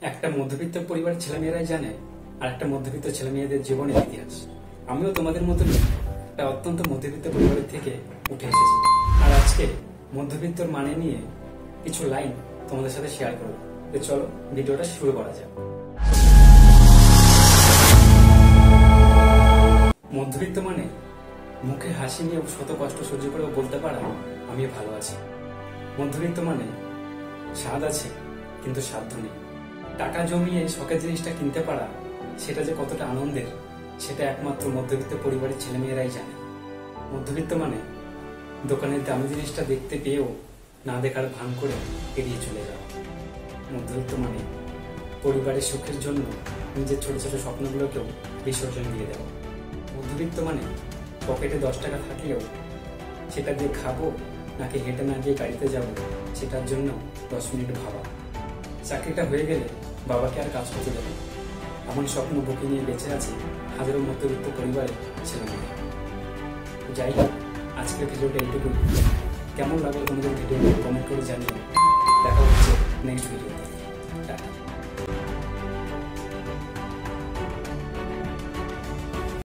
একটা মধ্যবিত্ত পরিবারের ছেলেমেয়েরাই জানে আর একটা মধ্যবিত্ত ছেলেমেয়েদের জীবনের ইতিহাস। আমিও তোমাদের মতনই একটা অত্যন্ত মধ্যবিত্ত পরিবারের থেকে উঠে এসেছি, আর আজকে মধ্যবিত্তর মানে নিয়ে কিছু লাইন তোমাদের সাথে শেয়ার করবো। তো চলো ভিডিওটা শুরু করা যাক। মধ্যবিত্ত মানে মুখে হাসি নিয়ে শত কষ্ট সহ্য করে বলতে পারা আমি ভালো আছি। মধ্যবিত্ত মানে স্বাদ আছে কিন্তু সাধ্য নেই। টাকা জমিয়ে শখের জিনিসটা কিনতে পারা, সেটা যে কতটা আনন্দের সেটা একমাত্র মধ্যবিত্ত পরিবারের ছেলেমেয়েরাই জানে। মধ্যবিত্ত মানে দোকানের দামি জিনিসটা দেখতে পেয়েও না দেখার ভান করে এড়িয়ে চলে যাওয়া। মধ্যবিত্ত মানে পরিবারের সুখের জন্য নিজের ছোট ছোট স্বপ্নগুলোকেও বিসর্জন দিয়ে দেওয়া। মধ্যবিত্ত মানে পকেটে 10 টাকা থাকলেও সেটা দিয়ে খাবো নাকি হেঁটে না গিয়ে গাড়িতে যাব সেটার জন্য 10 মিনিট ভাবা। চাকরিটা হয়ে গেলে বাবাকে আর কাজ করতে দেবে এমন স্বপ্ন বুকে নিয়ে বেঁচে আছে হাজারো মধ্যবিত্ত পরিবারের ছেলেমেয়ে। যাই হোক, আজকের ভিডিওটা এইটুকুই। কেমন লাগলো তোমাদের ভিডিও কমেন্ট করে জানিও। দেখা হচ্ছে নেক্সট ভিডিওতে।